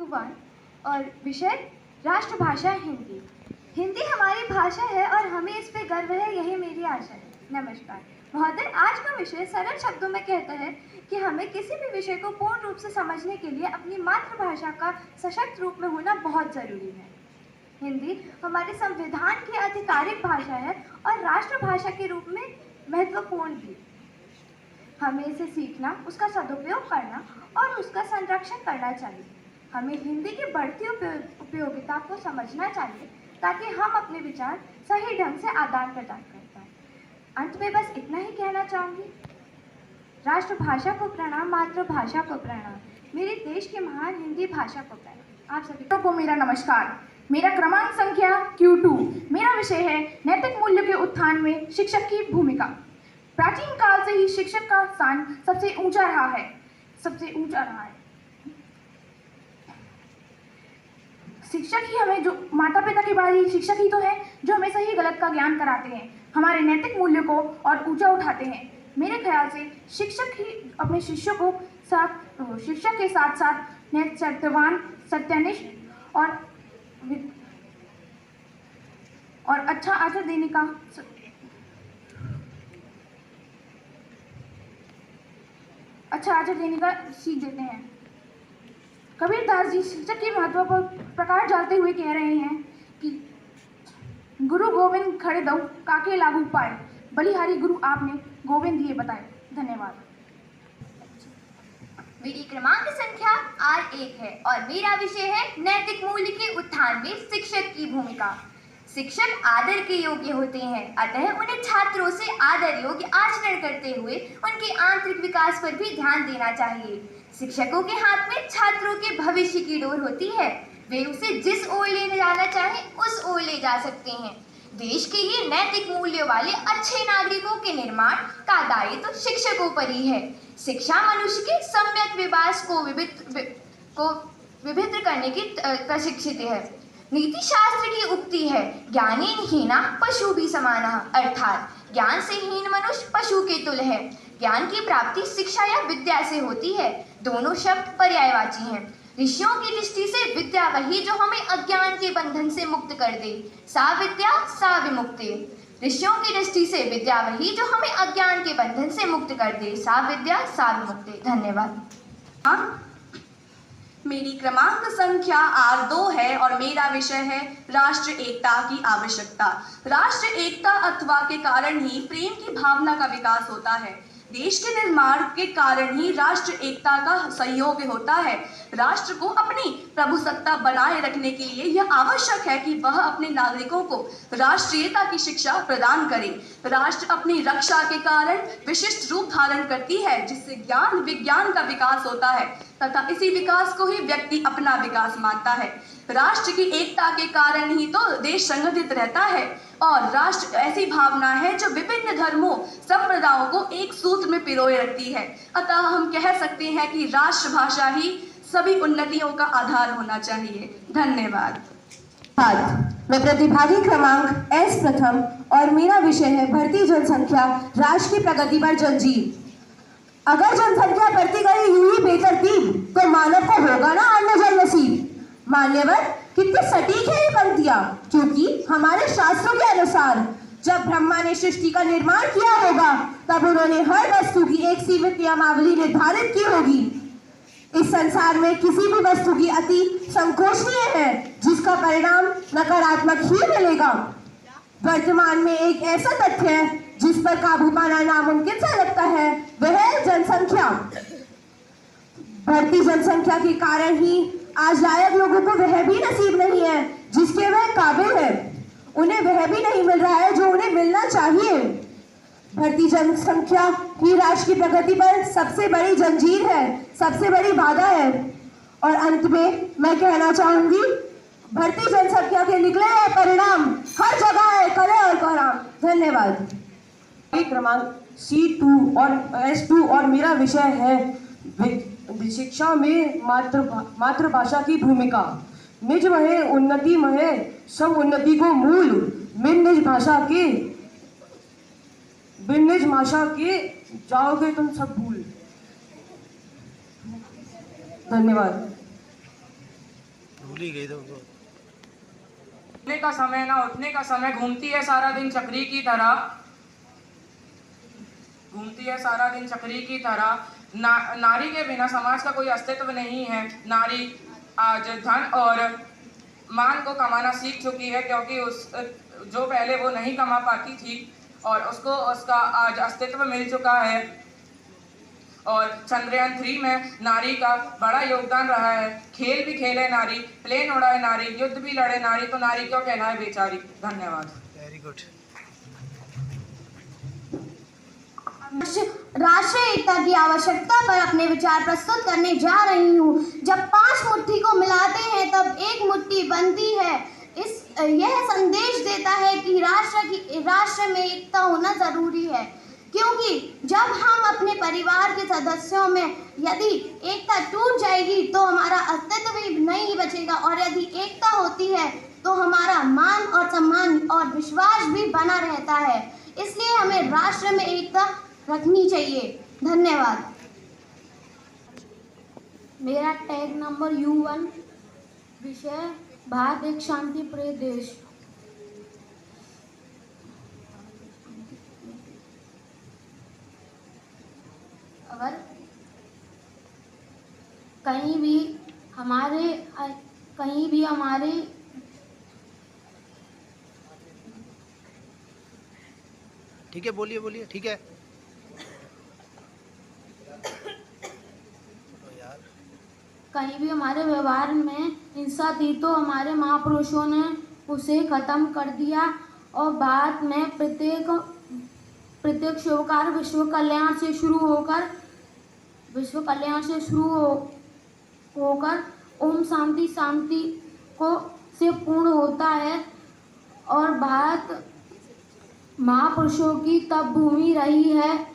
1 और विषय राष्ट्रभाषा हिंदी। हिंदी हमारी भाषा है और हमें इस पे गर्व है, यही मेरी आशा है। नमस्कार महोदय, आज का विषय सरल शब्दों में कहता है कि हमें किसी भी विषय को पूर्ण रूप से समझने के लिए अपनी मातृभाषा का सशक्त रूप में होना बहुत ज़रूरी है। हिंदी हमारे संविधान की आधिकारिक भाषा है और राष्ट्रभाषा के रूप में महत्वपूर्ण भी। हमें इसे सीखना, उसका सदुपयोग करना और उसका संरक्षण करना चाहिए। हमें हिंदी की बढ़ती उपयोगिता को समझना चाहिए ताकि हम अपने विचार सही ढंग से आदान प्रदान कर पाएं। अंत में बस इतना ही कहना चाहूँगी, राष्ट्रभाषा को प्रणाम, मातृभाषा को प्रणाम, मेरे देश की महान हिंदी भाषा को प्रणाम। आप सभी को मेरा नमस्कार। मेरा क्रमांक संख्या Q2। मेरा विषय है नैतिक मूल्य के उत्थान में शिक्षक की भूमिका। प्राचीन काल से ही शिक्षक का स्थान सबसे ऊंचा रहा है। शिक्षक ही हमें, जो माता पिता के बाद ही शिक्षक ही तो है जो हमें सही गलत का ज्ञान कराते हैं, हमारे नैतिक मूल्य को और ऊंचा उठाते हैं। मेरे ख्याल से शिक्षक ही अपने शिष्यों को शिक्षक के साथ साथ सत्यवान, सत्यनिष्ठ और अच्छा आचरण देने का सीख देते हैं। कबीरदास जी शिक्षक के महत्व पर प्रकाश डालते हुए कह रहे हैं कि गुरु गोविंद खड़े दऊ काके लागू पाए, बलिहारी गुरु आपने गोविंद दिए बताए। धन्यवाद। मेरी क्रमांक संख्या R1 है और मेरा विषय है नैतिक मूल्य के उत्थान में शिक्षक की भूमिका। शिक्षक आदर के योग्य होते हैं, अतः उन्हें छात्रों से आदर योग्य आचरण करते हुए उनके आंतरिक विकास पर भी ध्यान देना चाहिए। शिक्षकों के हाथ में छात्रों के भविष्य की डोर होती है, वे उसे जिस ओर ले जाना चाहें उस ओर ले जा सकते हैं। देश के लिए नैतिक मूल्य वाले अच्छे नागरिकों के निर्माण का दायित्व शिक्षकों पर ही है। शिक्षा मनुष्य के सम्यक विकास को विभिन्न करने की प्रशिक्षित है। नीति शास्त्र की उक्ति है, ज्ञानी हीना पशु भी समाना, अर्थात ज्ञान से हीन मनुष्य पशु के तुल्य है। ज्ञान की प्राप्ति शिक्षा या विद्या से होती है। दोनों शब्द पर्यायवाची हैं। ऋषियों की दृष्टि से विद्या वही जो हमें अज्ञान के बंधन से मुक्त कर दे, सा विद्या सा विमुक्ति। ऋषियों की दृष्टि से विद्या वही जो हमें अज्ञान के बंधन से मुक्त कर दे, सा विद्या सा विमुक्ति। धन्यवाद। मेरी क्रमांक संख्या R2 है और मेरा विषय है राष्ट्र एकता की आवश्यकता। राष्ट्र एकता अथवा के कारण ही प्रेम की भावना का विकास होता है। देश के निर्माण के कारण ही राष्ट्र एकता का सहयोग होता है। राष्ट्र को अपनी प्रभुसत्ता बनाए रखने के लिए यह आवश्यक है कि वह अपने नागरिकों को राष्ट्रीयता की शिक्षा प्रदान करे। राष्ट्र अपनी रक्षा के कारण विशिष्ट रूप धारण करती है, जिससे ज्ञान विज्ञान का विकास होता है तथा इसी विकास को ही व्यक्ति अपना विकास मानता है। राष्ट्र की एकता के कारण ही तो देश संगठित रहता है और राष्ट्र ऐसी भावना है जो विभिन्न धर्मों संप्रदायों को एक सूत्र में पिरोए रखती है। अतः हम कह सकते हैं कि राष्ट्रभाषा ही सभी उन्नतियों का आधार होना चाहिए। धन्यवाद। मैं प्रतिभागी क्रमांक S प्रथम और मेरा विषय है बढ़ती जनसंख्या राष्ट्र की प्रगति पर जंजीर। अगर जनसंख्या बढ़ती गई यूं ही बेतरतीब तो मानव को होगा ना अन्न जल नसीब। मान्यवर, कितनी सटीक है ये पंक्तियां, क्योंकि हमारे शास्त्रों के अनुसार जब ब्रह्मा ने सृष्टि का निर्माण किया होगा तब उन्होंने हर वस्तु की एक सीमित नियमावली निर्धारित की होगी। इस संसार में किसी भी वस्तु की अति संकोचनीय है जिसका परिणाम नकारात्मक ही मिलेगा। वर्तमान में एक ऐसा तथ्य है जिस पर काबू पाना नामुमकिन सा लगता है, वह है जनसंख्या। बढ़ती जनसंख्या के कारण ही आज लायक लोगों को वह भी नसीब नहीं है जिसके वह काबिल है। उन्हें वह भी नहीं मिल रहा है जो उन्हें मिलना चाहिए। बढ़ती जनसंख्या ही राष्ट्र की प्रगति पर सबसे बड़ी जंजीर है, सबसे बड़ी बाधा है। और अंत में मैं कहना चाहूंगी, बढ़ती जनसंख्या के निकले हुए परिणाम हर जगह है कलह और कोहराम। धन्यवाद। क्रमांक C2 और S2 और मेरा विषय है शिक्षा में मातृभाषा की भूमिका। निज महे उन्नति महे सब उन्नति को मूल, बिन निज भाषा के जाओगे तुम सब भूल। धन्यवाद। भूल ही गई तो उठने का समय ना उठने का समय, घूमती है सारा दिन चक्री की तरह, घूमती है सारा दिन चक्री की तरह। नारी के बिना समाज का कोई अस्तित्व नहीं है। नारी आज धन और मान को कमाना सीख चुकी है, क्योंकि जो पहले वो नहीं कमा पाती थी और उसको उसका आज अस्तित्व मिल चुका है। और चंद्रयान 3 में नारी का बड़ा योगदान रहा है। खेल भी खेले नारी, प्लेन उड़ाए नारी, युद्ध भी लड़े नारी, तो नारी क्यों कहलाए बेचारी। धन्यवाद। Very good. राष्ट्रीय एकता की आवश्यकता पर अपने विचार प्रस्तुत करने जा रही हूँ। जब 5 मुट्ठी को मिलाते हैं तब एक मुट्ठी बनती है। यह संदेश देता है कि राष्ट्र में एकता होना जरूरी है, क्योंकि जब हम अपने परिवार के सदस्यों में यदि एकता टूट जाएगी तो हमारा अस्तित्व भी नहीं बचेगा, और यदि एकता होती है तो हमारा मान और सम्मान और विश्वास भी बना रहता है। इसलिए हमें राष्ट्र में एकता रखनी चाहिए। धन्यवाद। मेरा टैग नंबर U1, विषय भारत एक शांति प्रिय देश। अगर कहीं भी हमारे ठीक है, बोलिए बोलिए, ठीक है। कहीं भी हमारे व्यवहार में हिंसा थी तो हमारे महापुरुषों ने उसे खत्म कर दिया, और भारत में प्रत्येक शुभ कार्य विश्व कल्याण से शुरू होकर ओम शांति शांति से पूर्ण होता है। और भारत महापुरुषों की तप भूमि रही है।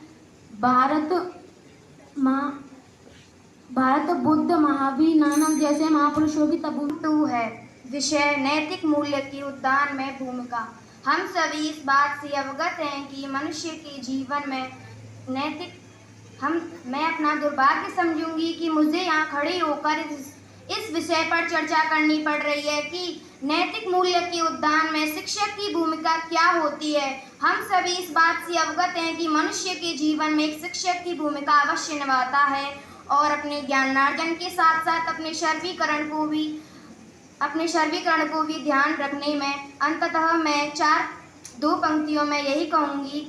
भारत बुद्ध, महावीर, नानक जैसे महापुरुषों की तप भूमि 2 है, विषय नैतिक मूल्य की उद्यान में भूमिका। हम सभी इस बात से अवगत हैं कि मनुष्य के जीवन में मैं अपना दुर्भाग्य समझूंगी कि मुझे यहाँ खड़ी होकर इस विषय पर चर्चा करनी पड़ रही है कि नैतिक मूल्य के उद्यान में शिक्षक की भूमिका क्या होती है। हम सभी इस बात से अवगत हैं कि मनुष्य के जीवन में एक शिक्षक की भूमिका अवश्य निभाता है, और अपने ज्ञानार्जन के साथ साथ अपने सर्वीकरण को भी ध्यान रखने में। अंततः मैं 2 पंक्तियों में यही कहूँगी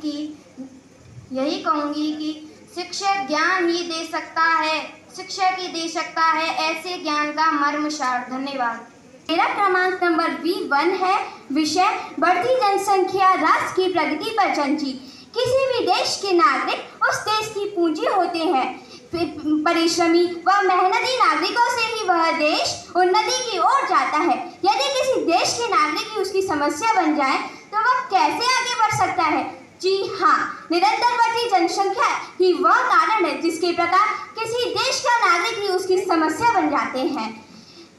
कि शिक्षक ज्ञान ही दे सकता है, शिक्षक ही दे सकता है ऐसे ज्ञान का मर्मसार। धन्यवाद। मेरा क्रमांक नंबर V1 है, विषय बढ़ती जनसंख्या राष्ट्र की प्रगति पर जंजीर। किसी भी देश के नागरिक उस देश की पूंजी होते हैं। परिश्रमी व मेहनती नागरिकों से ही वह देश उन्नति की ओर जाता है। यदि किसी देश के नागरिक ही उसकी समस्या बन जाए तो वह कैसे आगे बढ़ सकता है। जी हाँ, निरंतर बढ़ती जनसंख्या ही वह कारण है जिसके प्रकार किसी देश का नागरिक ही उसकी समस्या बन जाते हैं।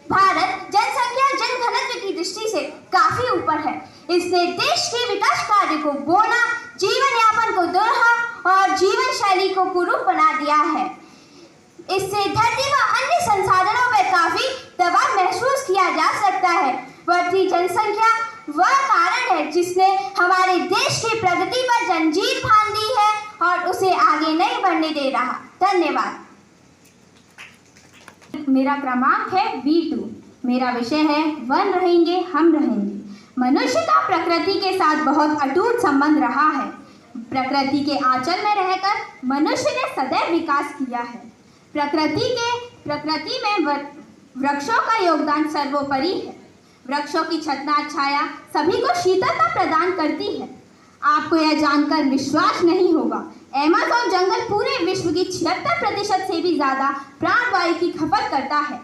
भारत जनसंख्या जनघनत्व की दृष्टि से काफी ऊपर है। इसने देश के विकास कार्य को बोना, जीवन यापन को दुर्लभ और जीवन शैली को कुरूप बना दिया है। इससे धरती व अन्य संसाधनों पर काफी दबाव महसूस किया जा सकता है। बढ़ती जनसंख्या वह कारण है जिसने हमारे देश की प्रगति पर जंजीर फाड़ दी है और उसे आगे नहीं बढ़ने दे रहा। धन्यवाद। मेरा क्रमांक है V2, मेरा विषय है वन रहेंगे हम रहेंगे। मनुष्य का प्रकृति के साथ बहुत अटूट संबंध रहा है। प्रकृति के आंचल में रहकर मनुष्य ने सदैव विकास किया है। प्रकृति में वृक्षों का योगदान सर्वोपरि है। वृक्षों की छाया छाया सभी को शीतलता प्रदान करती है। आपको यह जानकर विश्वास नहीं होगा, अमेज़न जंगल पूरे विश्व की 76% से भी ज्यादा प्राणवायु की खपत करता है।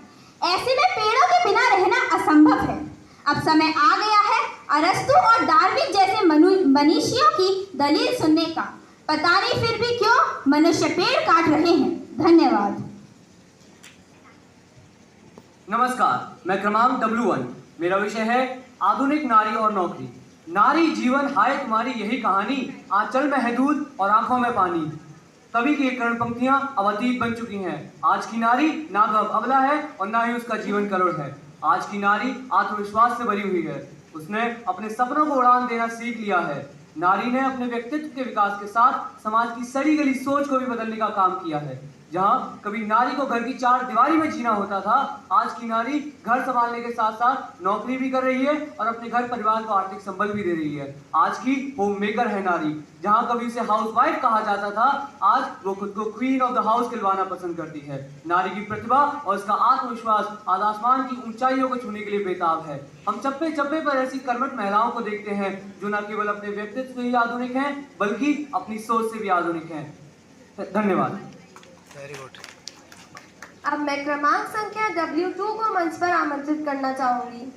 ऐसे में पेड़ों के बिना रहना असंभव है। अब समय आ गया है अरस्तु और डार्विन जैसे मनीषियों की दलील सुनने का। पता नहीं फिर भी क्यों मनुष्य पेड़ काट रहे हैं। धन्यवाद। नमस्कार, मैं क्रमांक W1, मेरा विषय है आधुनिक नारी और नौकरी। नारी जीवन हाय तुम्हारी यही कहानी, आंचल में है दूध और आंखों में पानी। कवि की कर्ण पंक्तियां अब अतीत बन चुकी हैं। आज की नारी ना तो अब अबला है और ना ही उसका जीवन करुण है। आज की नारी आत्मविश्वास से भरी हुई है। उसने अपने सपनों को उड़ान देना सीख लिया है। नारी ने अपने व्यक्तित्व के विकास के साथ समाज की सड़ी गली सोच को भी बदलने का काम किया है। जहां कभी नारी को घर की चार दीवारी में जीना होता था, आज की नारी घर संभालने के साथ साथ नौकरी भी कर रही है और अपने घर परिवार को आर्थिक संबल भी दे रही है। आज की होम मेकर है नारी। जहां कभी उसे हाउस वाइफ कहा जाता था, आज वो खुद को क्वीन ऑफ द हाउस कहलवाना पसंद करती है। नारी की प्रतिभा और उसका आत्मविश्वास आज आसमान की ऊंचाइयों को छूने के लिए बेताब है। हम चप्पे चप्पे पर ऐसी कर्मठ महिलाओं को देखते हैं जो न केवल अपने व्यक्तित्व से ही आधुनिक हैं, बल्कि अपनी सोच से भी आधुनिक हैं। धन्यवाद। Very good. अब मैं क्रमांक संख्या W2 को मंच पर आमंत्रित करना चाहूंगी।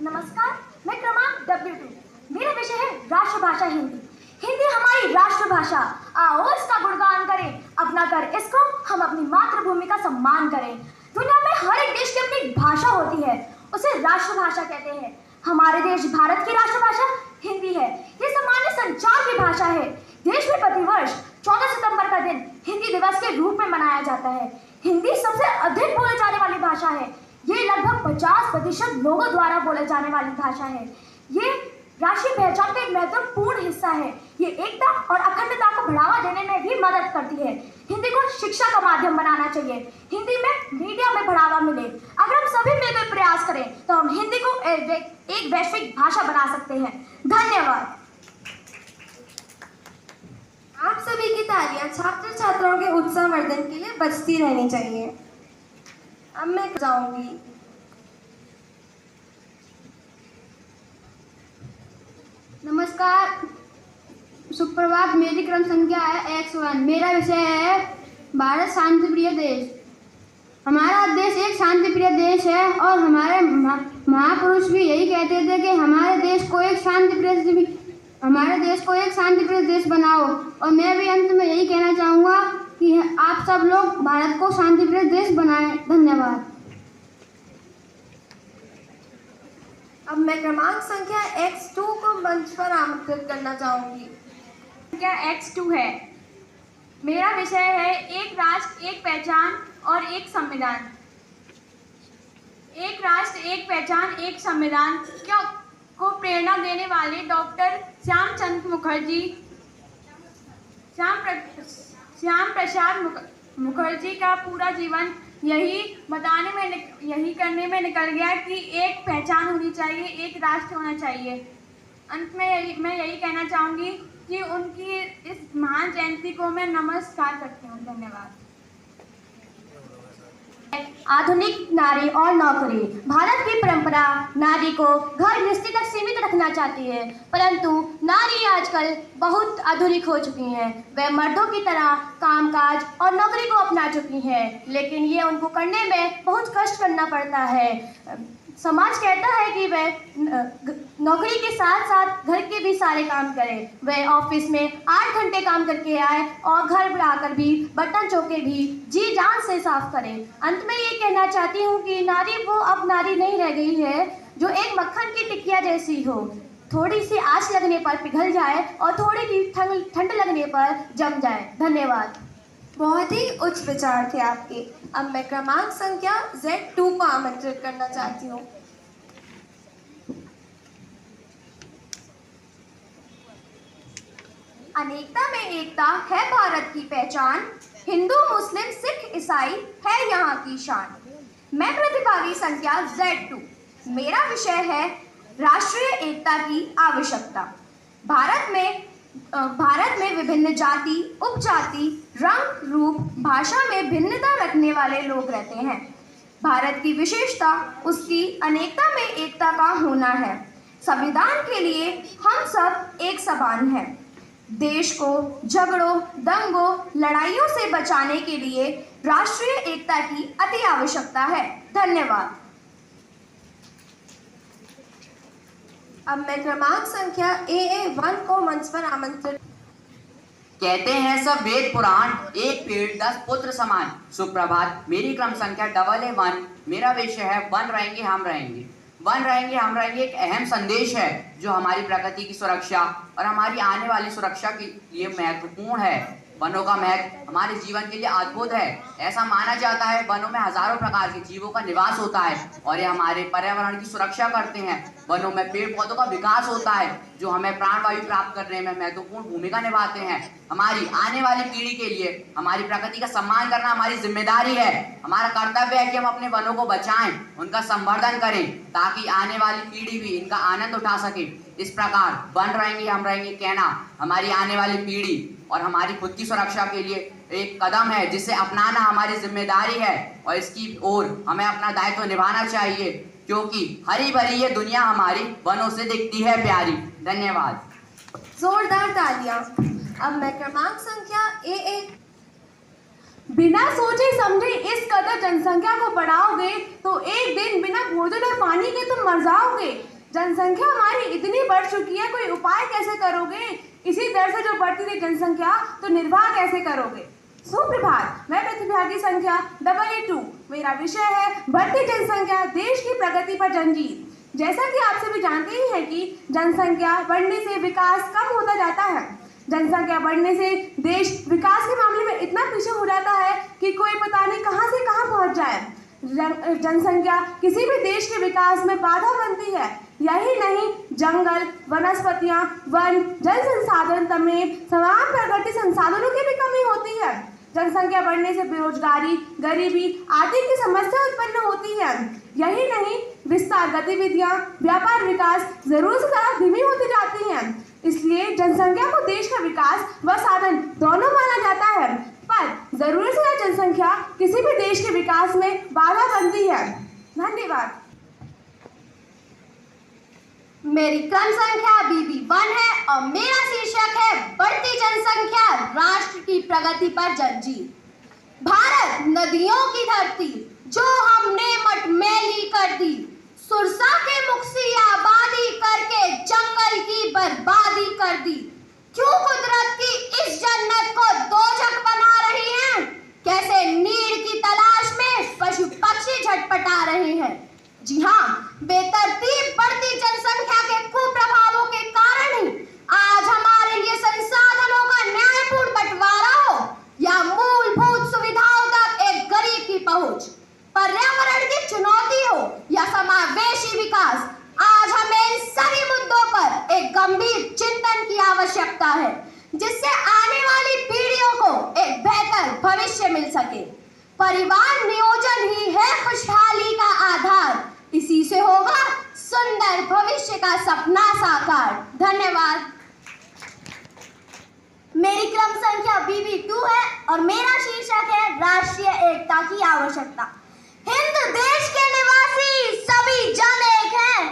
नमस्कार, मैं क्रमांक W2। मेरा विषय है राष्ट्रभाषा हिंदी। हिंदी हमारी राष्ट्रभाषा। आओ इसका गुणगान करें, अपना कर इसको हम अपनी मातृभूमि का सम्मान करें। दुनिया में हर एक देश की अपनी भाषा होती है, उसे राष्ट्रभाषा कहते हैं। हमारे देश भारत की राष्ट्रभाषा हिंदी है। ये सामान्य संचार की भाषा है। देश में प्रतिवर्ष 14 सितंबर का दिन हिंदी दिवस के रूप में मनाया जाता है। हिंदी सबसे अधिक बोले जाने वाली भाषा है। ये लगभग 50% लोगों द्वारा बोले जाने वाली भाषा है। ये राष्ट्रीय पहचान का एक महत्वपूर्ण हिस्सा है। ये एकता और अखंडता को बढ़ावा देने में भी मदद करती है। हिंदी को शिक्षा का माध्यम बनाना चाहिए। हिंदी में मीडिया में बढ़ावा मिले। अगर हम सभी मिलकर प्रयास करें तो हम हिंदी को एक वैश्विक भाषा बना सकते हैं। धन्यवाद। आप सभी की तालियां छात्र छात्राओं के उत्साहवर्धन के लिए बजती रहनी चाहिए। अब मैं जाऊंगी। नमस्कार, सुप्रभात। मेरी क्रम संख्या है X1। मेरा विषय है भारत शांति प्रिय देश। हमारा देश एक शांति प्रिय देश है और हमारे महापुरुष भी यही कहते थे कि हमारे देश को एक शांति प्रिय देश बनाओ। और मैं भी अंत में यही कहना चाहूँगा कि आप सब लोग भारत को शांति प्रिय देश बनाएं। धन्यवाद। अब मैं क्रमांक संख्या X2 को मंच पर आमंत्रित करना चाहूंगी। संख्या X2 है। मेरा विषय है एक राष्ट्र एक पहचान और एक संविधान। एक राष्ट्र एक पहचान एक संविधान को प्रेरणा देने वाले डॉक्टर श्याम प्रसाद मुखर्जी का पूरा जीवन यही करने में निकल गया कि एक पहचान होनी चाहिए, एक राष्ट्र होना चाहिए। अंत में मैं यही कहना चाहूँगी कि उनकी इस महान जयंती को मैं नमस्कार करती हूँ। धन्यवाद। आधुनिक नारी और नौकरी। भारत की परंपरा नारी को घर गृहस्थी तक सीमित रखना चाहती है, परंतु नारी आजकल बहुत आधुनिक हो चुकी हैं। वे मर्दों की तरह कामकाज और नौकरी को अपना चुकी हैं, लेकिन ये उनको करने में बहुत कष्ट करना पड़ता है। समाज कहता है कि वे नौकरी के साथ साथ घर के भी सारे काम करें। वे ऑफिस में 8 घंटे काम करके आए और घर पर आकर भी बर्तन चौके भी जी जान से साफ करें। अंत में ये कहना चाहती हूँ कि नारी वो अब नारी नहीं रह गई है जो एक मक्खन की टिकिया जैसी हो, थोड़ी सी आँच लगने पर पिघल जाए और थोड़ी सी ठंड लगने पर जम जाए। धन्यवाद। बहुत ही उच्च विचार थे आपके। अब मैं क्रमांक संख्या Z2 को आमंत्रित करना चाहती हूँ। अनेकता में एकता है भारत की पहचान। हिंदू मुस्लिम सिख ईसाई है यहाँ की शान। मैं प्रतिभागी संख्या Z2। मेरा विषय है राष्ट्रीय एकता की आवश्यकता। भारत में विभिन्न जाति, उपजाति, रंग, रूप, भाषा में भिन्नता रखने वाले लोग रहते हैं। भारत की विशेषता उसकी अनेकता में एकता का होना है। संविधान के लिए हम सब एक समान हैं। देश को झगड़ों, दंगों, लड़ाइयों से बचाने के लिए राष्ट्रीय एकता की अति आवश्यकता है। धन्यवाद। अब मैं क्रमांक संख्या AA1 को मंच पर आमंत्रित। कहते हैं सब वेद पुराण, एक पेड़ 10 पुत्र समान। सुप्रभात। मेरी क्रम संख्या AA1। मेरा विषय है वन रहेंगे हम रहेंगे। वन रहेंगे हम रहेंगे एक अहम संदेश है जो हमारी प्रकृति की सुरक्षा और हमारी आने वाली सुरक्षा के लिए महत्वपूर्ण है। वनों का महत्व हमारे जीवन के लिए अद्भुत है। ऐसा माना जाता है वनों में हजारों प्रकार के जीवों का निवास होता है और ये हमारे पर्यावरण की सुरक्षा करते हैं। वनों में पेड़ पौधों का विकास होता है जो हमें प्राणवायु प्राप्त करने में महत्वपूर्ण भूमिका निभाते हैं। हमारी आने वाली पीढ़ी के लिए हमारी प्रकृति का सम्मान करना हमारी जिम्मेदारी है। हमारा कर्तव्य है कि हम अपने वनों को बचाएं, उनका संवर्धन करें ताकि आने वाली पीढ़ी भी इनका आनंद उठा सके। इस प्रकार वन रहेंगे हम रहेंगे कहना हमारी आने वाली पीढ़ी और हमारी खुद की सुरक्षा के लिए एक कदम है जिसे अपनाना हमारी जिम्मेदारी है और इसकी ओर हमें अपना दायित्व निभाना चाहिए क्योंकि हरी भरी ये दुनिया हमारी वनों से दिखती है प्यारी। धन्यवाद। जोरदार तालियां। अब मैं क्रमांक संख्या A1। बिना सोचे समझे इस कदर जनसंख्या को बढ़ाओगे तो एक दिन बिना भोजन और पानी के तुम मर जाओगे। जनसंख्या हमारी इतनी बढ़ चुकी है, कोई उपाय कैसे करोगे? इसी दर से जो बढ़ती रही जनसंख्या तो निर्वाह कैसे करोगे? सुप्रभात, मैं प्रतिभागी संख्या 882। मेरा विषय है बढ़ती जनसंख्या देश की प्रगति पर जंजीर। जैसा कि आप सभी जानते ही हैं कि जनसंख्या बढ़ने से विकास कम होता जाता है। जनसंख्या बढ़ने से देश विकास के मामले में इतना पीछे हो जाता है कि कोई पता नहीं कहां से कहां पहुंच जाए। जनसंख्या किसी भी देश के विकास में बाधा बनती है। यही नहीं, जंगल, वनस्पतियां, वन, जल संसाधन समेत तमाम प्रकृति संसाधनों की भी कमी होती है। जनसंख्या बढ़ने से बेरोजगारी, गरीबी आदि की समस्या उत्पन्न होती है। यही नहीं, विस्तार गतिविधियां, व्यापार विकास जरूरत से ज्यादा धीमी होती जाती हैं। इसलिए जनसंख्या को देश का विकास व साधन दोनों माना जाता है, पर जरूरत से ज्यादा जनसंख्या किसी भी देश के विकास में बाधा बनती है। धन्यवाद। मेरी क्रम संख्या BB1 है और मेरा शीर्षक है बढ़ती जनसंख्या राष्ट्र की प्रगति पर जंजीर। भारत नदियों की धरती जो हमने मटमैली कर दी, सुरसा के मुख से आबादी करके जंगल की बर्बादी कर दी। क्यों कुदरत की इस जन्नत को दोजख बना रही हैं? कैसे नीड़ की तलाश में पशु पक्षी झटपटा रहे हैं। जी हाँ, बेतरतीब बढ़ती जनसंख्या के कुप्रभावों के कारण ही आज हमारे लिए संसाधनों का न्यायपूर्ण बंटवारा हो या मूलभूत सुविधाओं तक एक गरीब की पहुंच, पर्यावरण की चुनौती हो या समावेशी विकास, आज हमें इन सभी मुद्दों पर एक गंभीर चिंतन की आवश्यकता है जिससे आने वाली पीढ़ियों को एक बेहतर भविष्य मिल सके। परिवार नियोजन ही है खुशहाली का आधार, इसी से होगा सुंदर भविष्य का सपना साकार। धन्यवाद। मेरी क्रम संख्या BB2 है और मेरा शीर्षक है राष्ट्रीय एकता की आवश्यकता। हिंद देश के निवासी सभी जन एक हैं,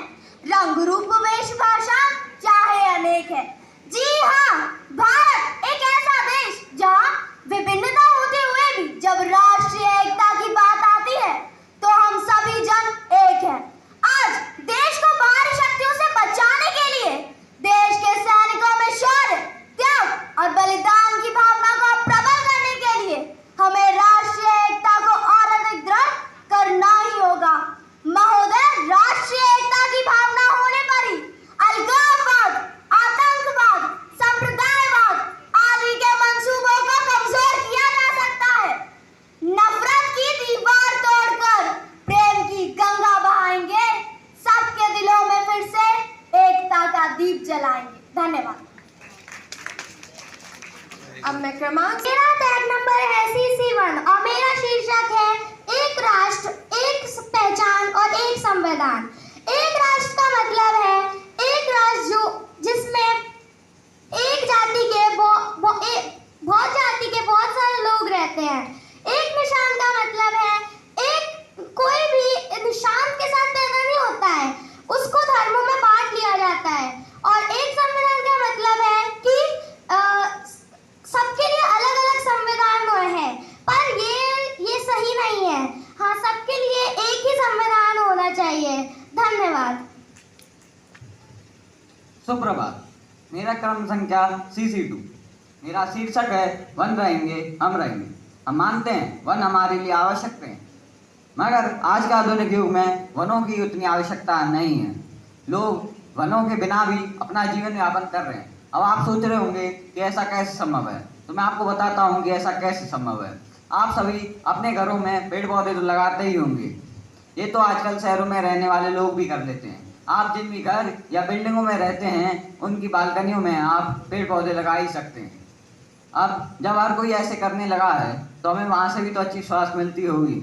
रंग रूप वेशभाषा चाहे अनेक है। जी हाँ, भारत एक ऐसा देश जहाँ विभिन्नता होते हुए भी जब राष्ट्रीय एकता की बात आती है तो हम सभी जन एक हैं। आज देश को बाहरी शक्तियों से बचाने के लिए देश के सैनिकों में शौर्य, त्याग और बलिदान की भावना को प्रबल करने के लिए हमें राष्ट्रीय एकता को और अधिक दृढ़ करना ही होगा। महोदय, राष्ट्रीय एकता की भावना होने पर ही अलगाववाद, आतंकवाद, संप्रदायवाद आदि के मंसूबों को कमजोर किया जा सकता है। नफरत की दीवार तोड़कर प्रेम की गंगा बहाएंगे, सबके दिलों में फिर से एकता का दीप जलाएंगे। धन्यवाद। अब मैं क्रमांक, मेरा टैग नंबर है CC1 और मेरा शीर्षक है एक राष्ट्र, एक पहचान और एक संविधान। एक राष्ट्र का मतलब है एक राष्ट्र जो जिसमें एक जाति के बहुत जाति के बहुत सारे लोग रहते हैं। एक निशान का मतलब है एक कोई भी निशान के साथ पैदा नहीं होता है, उसको धर्मों में बांट लिया जाता है। और एक संविधान का मतलब है कि सबके लिए अलग अलग संविधान है, पर ये सही नहीं है। हाँ, सबके लिए एक ही संविधान होना चाहिए। धन्यवाद। सुप्रभात, मेरा क्रम संख्या CC2। मेरा शीर्षक है वन रहेंगे हम रहेंगे। हम मानते हैं वन हमारे लिए आवश्यक हैं, मगर आज का आधुनिक युग में वनों की उतनी आवश्यकता नहीं है। लोग वनों के बिना भी अपना जीवन यापन कर रहे हैं। अब आप सोच रहे होंगे कि ऐसा कैसे संभव है। तो मैं आपको बताता हूँ कि ऐसा कैसे संभव है। आप सभी अपने घरों में पेड़ पौधे तो लगाते ही होंगे, ये तो आजकल शहरों में रहने वाले लोग भी कर लेते हैं। आप जिन भी घर या बिल्डिंगों में रहते हैं उनकी बालकनियों में आप पेड़ पौधे लगा ही सकते हैं। अब जब हर कोई ऐसे करने लगा है तो हमें वहाँ से भी तो अच्छी स्वास्थ्य मिलती होगी।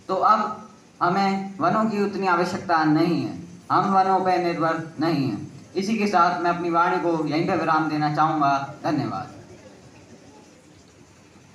तो अब हमें वनों की उतनी आवश्यकता नहीं है, हम वनों पर निर्भर नहीं हैं। इसी के साथ मैं अपनी वाणी को यहीं पर विराम देना चाहूँगा। धन्यवाद।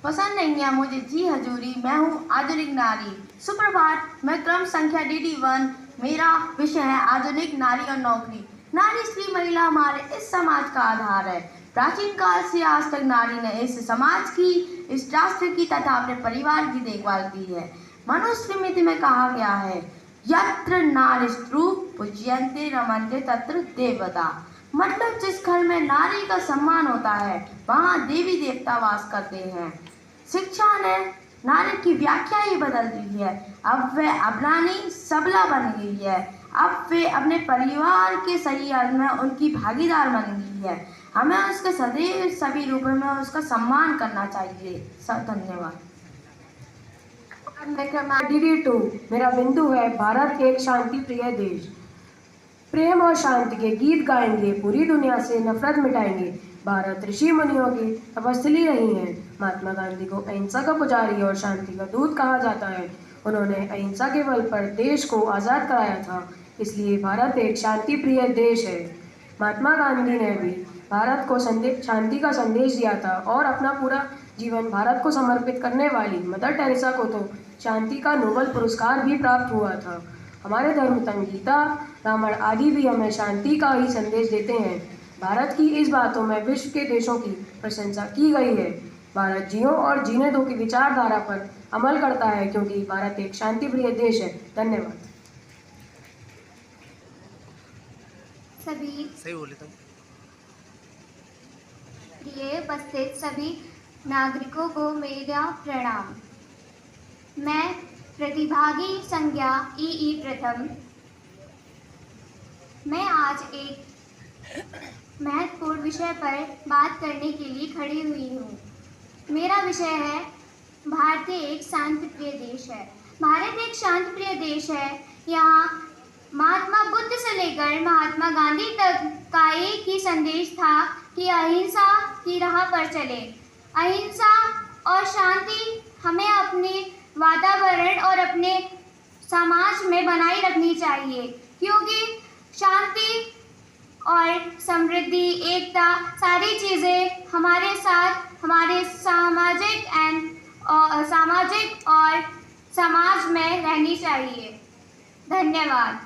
पसंद नहीं है मुझे जी हजूरी, मैं हूँ आधुनिक नारी। सुप्रभात, मैं क्रम संख्या DD1, मेरा विषय है आधुनिक नारी और नौकरी। नारी स्त्री महिला हमारे इस समाज का आधार है। प्राचीन काल से आज तक नारी ने इस समाज की, इस राष्ट्र की तथा अपने परिवार की देखभाल की है। मनुस्मृति में कहा गया है, यत्र नारीस्तु पूज्यन्ते रमन्ते तत्र देवता। मतलब जिस घर में नारी का सम्मान होता है वहाँ देवी देवता वास करते हैं। शिक्षा ने नारी की व्याख्या ही बदल दी है। अब वह अबलानी सबला बन गई है। अब वे अपने परिवार के सही अर्थ में उनकी भागीदार बन गई है। हमें उसके सदैव सभी रूपों में उसका सम्मान करना चाहिए। सब धन्यवाद। DD2, मेरा बिंदु है भारत एक शांति प्रिय देश। प्रेम और शांति के गीत गाएंगे, पूरी दुनिया से नफरत मिटाएंगे। भारत ऋषि मुनियों की तपस्थली रही है। महात्मा गांधी को अहिंसा का पुजारी और शांति का दूत कहा जाता है। उन्होंने अहिंसा के बल पर देश को आज़ाद कराया था, इसलिए भारत एक शांति प्रिय देश है। महात्मा गांधी ने भी भारत को शांति का संदेश दिया था और अपना पूरा जीवन भारत को समर्पित करने वाली मदर टेरेसा को तो शांति का नोबेल पुरस्कार भी प्राप्त हुआ था। हमारे धर्म गीता, रामायण आदि भी हमें शांति का ही संदेश देते हैं। भारत की इस बातों में विश्व के देशों की प्रशंसा की गई है। भारत जियो और जीने दो की विचारधारा पर अमल करता है क्योंकि भारत एक शांति प्रिय देश है। धन्यवाद। सभी सही बोले तुम। प्रिय उपस्थित सभी नागरिकों को मेरा प्रणाम। मैं प्रतिभागी संज्ञा EE प्रथम। मैं आज एक महत्वपूर्ण विषय पर बात करने के लिए खड़ी हुई हूँ। मेरा विषय है भारतीय एक शांति प्रिय देश है। भारत एक शांति प्रिय देश है। यहाँ महात्मा बुद्ध से लेकर महात्मा गांधी तक का एक ही संदेश था कि अहिंसा की राह पर चले। अहिंसा और शांति हमें अपने वातावरण और अपने समाज में बनाए रखनी चाहिए, क्योंकि शांति और समृद्धि, एकता, सारी चीज़ें हमारे साथ हमारे सामाजिक और समाज में रहनी चाहिए। धन्यवाद।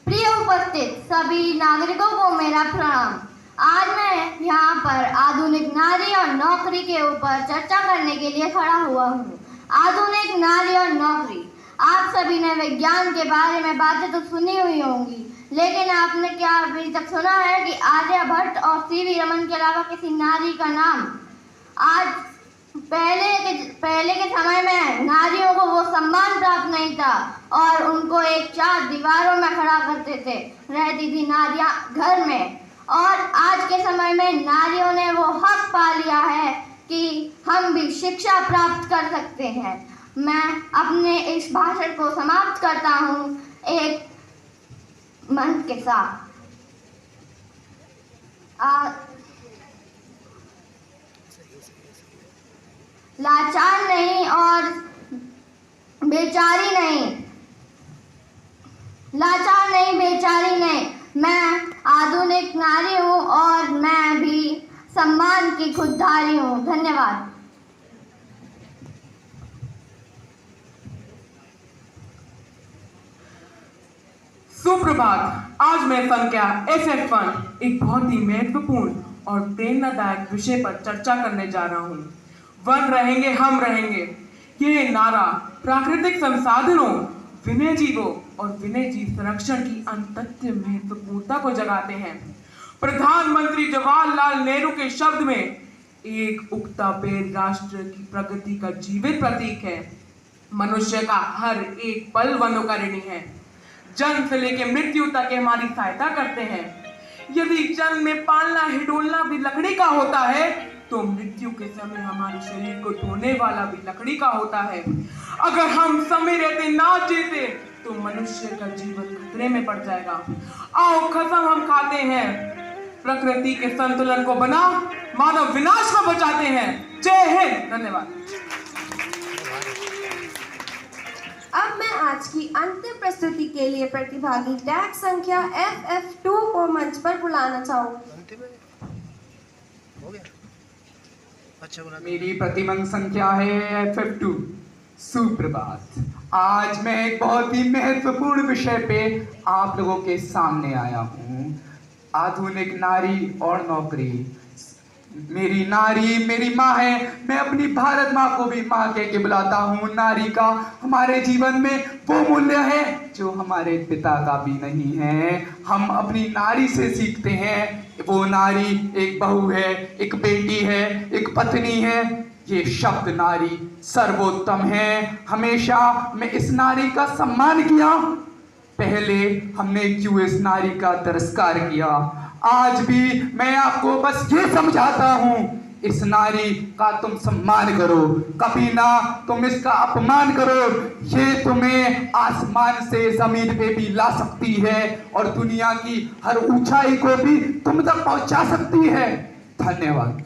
प्रिय उपस्थित सभी नागरिकों को मेरा प्रणाम। आज मैं यहाँ पर आधुनिक नारी और नौकरी के ऊपर चर्चा करने के लिए खड़ा हुआ हूँ। आधुनिक नारी और नौकरी, आप सभी ने विज्ञान के बारे में बातें तो सुनी हुई होंगी, लेकिन आपने क्या अभी तक सुना है कि आर्यभट्ट और CV रमन के अलावा किसी नारी का नाम? आज पहले के समय में नारियों को वो सम्मान प्राप्त नहीं था और उनको एक चार दीवारों में खड़ा करते थे, रहती थी नारियां घर में। और आज के समय में नारियों ने वो हक पा लिया है कि हम भी शिक्षा प्राप्त कर सकते हैं। मैं अपने इस भाषण को समाप्त करता हूँ एक मंत्र के साथ। लाचार नहीं और बेचारी नहीं, लाचार नहीं बेचारी नहीं, मैं आधुनिक नारी हूँ और मैं भी सम्मान की खुदधारी हूँ। धन्यवाद। सुप्रभात। आज मैं संख्या SF1 एक बहुत ही महत्वपूर्ण और प्रेरणादायक विषय पर चर्चा करने जा रहा हूँ। वन रहेंगे हम रहेंगे, ये नारा प्राकृतिक संसाधनों, विनय जीवों और विनय जीव संरक्षण की अत्यंत महत्वपूर्णता को जगाते हैं। प्रधानमंत्री जवाहरलाल नेहरू के शब्द में एक उगता पेड़ राष्ट्र की प्रगति का जीवित प्रतीक है। मनुष्य का हर एक पल वनों का ऋणी है। जन्म से लेकर मृत्यु तक हमारी सहायता करते हैं। यदि जन्म में पालना हिडोलना भी लकड़ी का होता है तो मृत्यु के समय हमारे शरीर को ढोने वाला भी लकड़ी का होता है। अगर हम समय रहते ना जीते तो मनुष्य का जीवन खतरे में पड़ जाएगा। आओ कसम हम खाते हैं, प्रकृति के संतुलन को बना मानव विनाश को बचाते हैं। जय हिंद। धन्यवाद। अब मैं आज की अंतिम प्रस्तुति के लिए प्रतिभागी टैग संख्या FF2 को मंच पर बुलाना चाहूंगा। मेरी प्रतिबंध संख्या है FF2। सुप्रभात। आज मैं एक बहुत ही महत्वपूर्ण विषय पे आप लोगों के सामने आया हूँ। आधुनिक नारी और नौकरी। मेरी नारी मेरी माँ है। मैं अपनी भारत माँ को भी माँ कह के बुलाता हूँ। नारी का हमारे जीवन में वो मूल्य है जो हमारे पिता का भी नहीं है। हम अपनी नारी से सीखते हैं। वो नारी एक बहू है, एक बेटी है, एक पत्नी है। ये शब्द नारी सर्वोत्तम है। हमेशा मैं इस नारी का सम्मान किया। पहले हमने क्यों इस नारी का तिरस्कार किया। आज भी मैं आपको बस ये समझाता हूँ, इस नारी का तुम सम्मान करो, कभी ना तुम इसका अपमान करो। ये तुम्हें आसमान से जमीन पे भी ला सकती है और दुनिया की हर ऊंचाई को भी तुम तक पहुंचा सकती है। धन्यवाद।